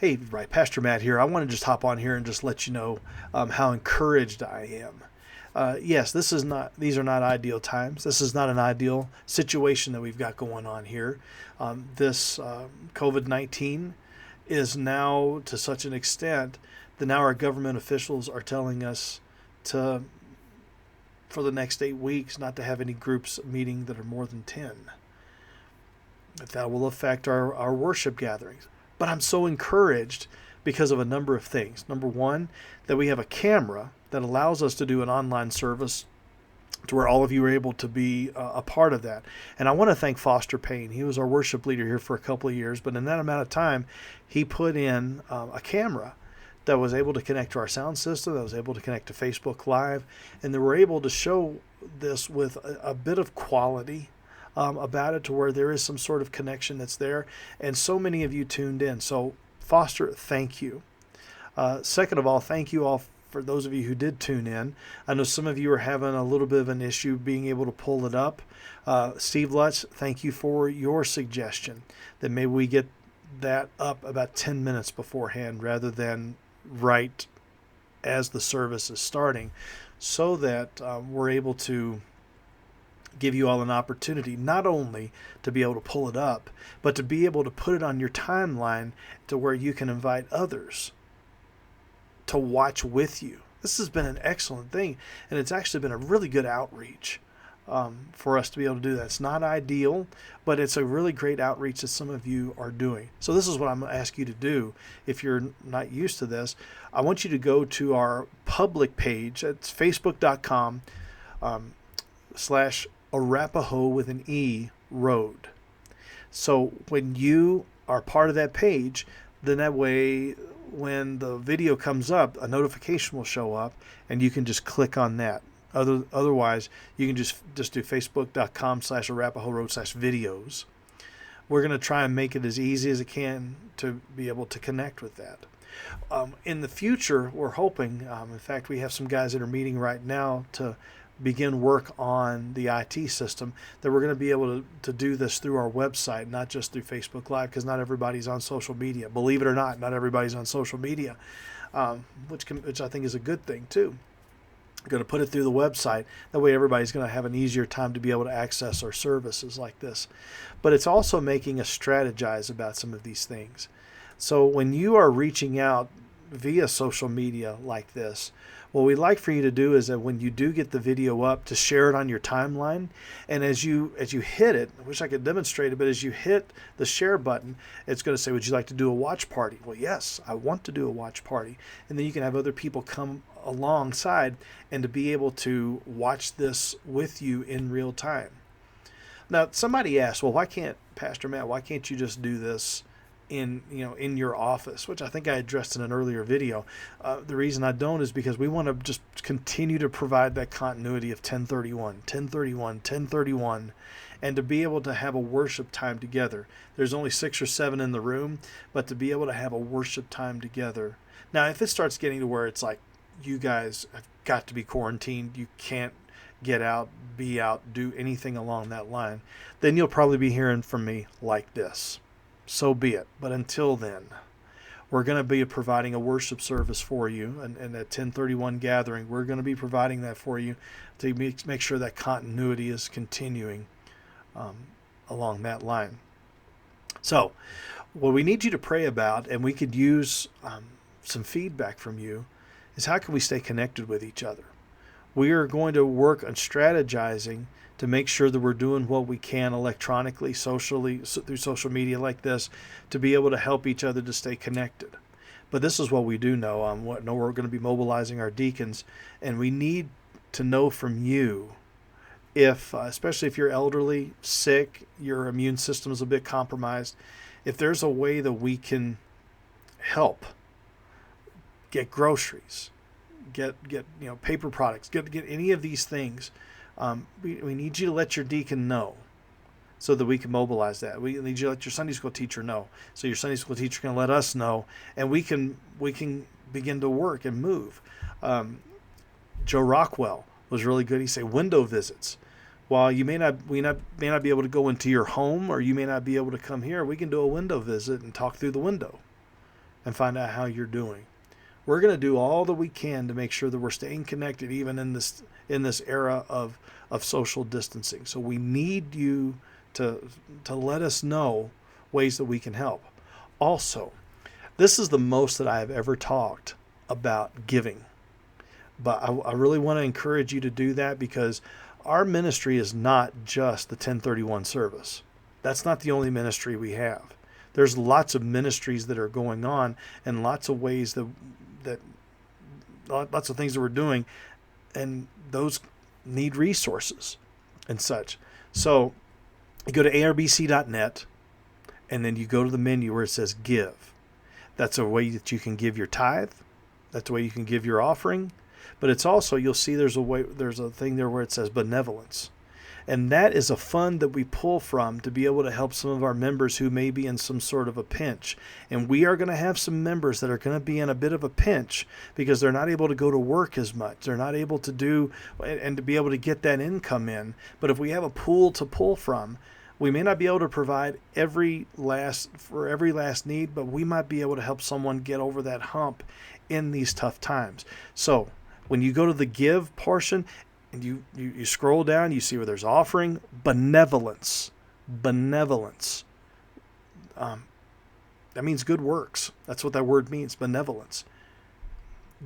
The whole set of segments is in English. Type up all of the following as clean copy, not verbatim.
Hey, right, Pastor Matt here. I want to just hop on here and just let you know how encouraged I am. Yes, these are not ideal times. This is not an ideal situation that we've got going on here. This COVID-19 is now to such an extent that now our government officials are telling us to, for the next 8 weeks, not to have any groups meeting that are more than 10. That will affect our worship gatherings. But I'm so encouraged because of a number of things. Number one, that we have a camera that allows us to do an online service to where all of you are able to be a part of that. And I want to thank Foster Payne. He was our worship leader here for a couple of years, but in that amount of time, he put in a camera that was able to connect to our sound system, that was able to connect to Facebook Live, and that we're able to show this with a bit of quality about it to where there is some sort of connection that's there. And so many of you tuned in. So Foster, thank you. Second of all, thank you all for those of you who did tune in. I know some of you are having a little bit of an issue being able to pull it up. Steve Lutz, thank you for your suggestion that maybe we get that up about 10 minutes beforehand rather than right as the service is starting, so that we're able to give you all an opportunity not only to be able to pull it up, but to be able to put it on your timeline to where you can invite others to watch with you. This has been an excellent thing, and it's actually been a really good outreach for us to be able to do that. It's not ideal, but it's a really great outreach that some of you are doing. So this is what I'm going to ask you to do. If you're not used to this, I want you to go to our public page. It's facebook.com / Arapahoe with an E road. So when you are part of that page, then that way when the video comes up, a notification will show up and you can just click on that. Otherwise, you can just do facebook.com / Arapahoe road / videos. We're going to try and make it as easy as it can to be able to connect with that. In the future, we're hoping, in fact, we have some guys that are meeting right now to begin work on the IT system, that we're going to be able to do this through our website, not just through Facebook Live, because not everybody's on social media. Believe it or not everybody's on social media, which I think is a good thing too. I'm going to put it through the website. That way everybody's going to have an easier time to be able to access our services like this. But it's also making us strategize about some of these things. So when you are reaching out via social media like this, what we'd like for you to do is that when you do get the video up, to share it on your timeline. And as you hit it, I wish I could demonstrate it, but as you hit the share button, it's going to say, would you like to do a watch party? Well, yes, I want to do a watch party. And then you can have other people come alongside and to be able to watch this with you in real time. Now, somebody asked, well, Pastor Matt, why can't you just do this in your office, which I think I addressed in an earlier video. The reason I don't is because we want to just continue to provide that continuity of 1031, and to be able to have a worship time together. There's only 6 or 7 in the room, but to be able to have a worship time together. Now, if it starts getting to where it's like, you guys have got to be quarantined, you can't get out, be out, do anything along that line, then you'll probably be hearing from me like this. So be it. But until then, we're going to be providing a worship service for you, and that 1031 gathering, we're going to be providing that for you to make sure that continuity is continuing along that line. So what we need you to pray about, and we could use some feedback from you, is how can we stay connected with each other? We are going to work on strategizing to make sure that we're doing what we can electronically, socially, through social media like this, to be able to help each other to stay connected. But this is what we do know. We're going to be mobilizing our deacons, and we need to know from you, especially if you're elderly, sick, your immune system is a bit compromised, if there's a way that we can help get groceries, get paper products, get any of these things. We need you to let your deacon know so that we can mobilize that. We need you to let your Sunday school teacher know, so your Sunday school teacher can let us know, and we can begin to work and move. Joe Rockwell was really good. He said window visits. While we may not be able to go into your home, or you may not be able to come here, we can do a window visit and talk through the window. and find out how you're doing. We're going to do all that we can to make sure that we're staying connected even in this era of social distancing. So we need you to let us know ways that we can help. Also, this is the most that I have ever talked about giving. But I really want to encourage you to do that, because our ministry is not just the 1031 service. That's not the only ministry we have. There's lots of ministries that are going on, and lots of ways that lots of things that we're doing, and those need resources and such. So you go to arbc.net, and then you go to the menu where it says give. That's a way that you can give your tithe. That's a way you can give your offering. But it's also, you'll see there's a thing there where it says benevolence. And that is a fund that we pull from to be able to help some of our members who may be in some sort of a pinch. And we are going to have some members that are going to be in a bit of a pinch because they're not able to go to work as much. They're not able to do and to be able to get that income in. But if we have a pool to pull from, we may not be able to provide every last need, but we might be able to help someone get over that hump in these tough times. So when you go to the give portion, and you scroll down, you see where there's offering, benevolence. Benevolence. That means good works. That's what that word means, benevolence.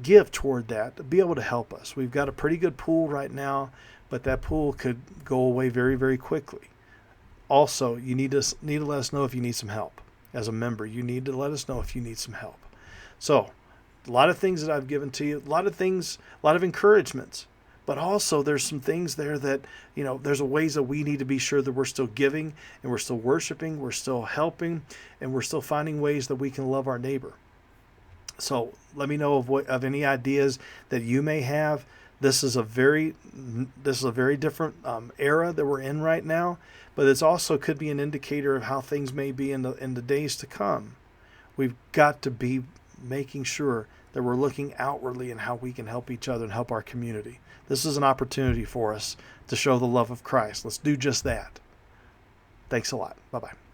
Give toward that, be able to help us. We've got a pretty good pool right now, but that pool could go away very, very quickly. Also, you need to let us know if you need some help. As a member, you need to let us know if you need some help. So, a lot of things that I've given to you, a lot of encouragements. But also there's some things there that, there's ways that we need to be sure that we're still giving, and we're still worshiping, we're still helping, and we're still finding ways that we can love our neighbor. So let me know of any ideas that you may have. This is a very different era that we're in right now, but it's also could be an indicator of how things may be in the days to come. We've got to be making sure that we're looking outwardly and how we can help each other and help our community. This is an opportunity for us to show the love of Christ. Let's do just that. Thanks a lot. Bye-bye.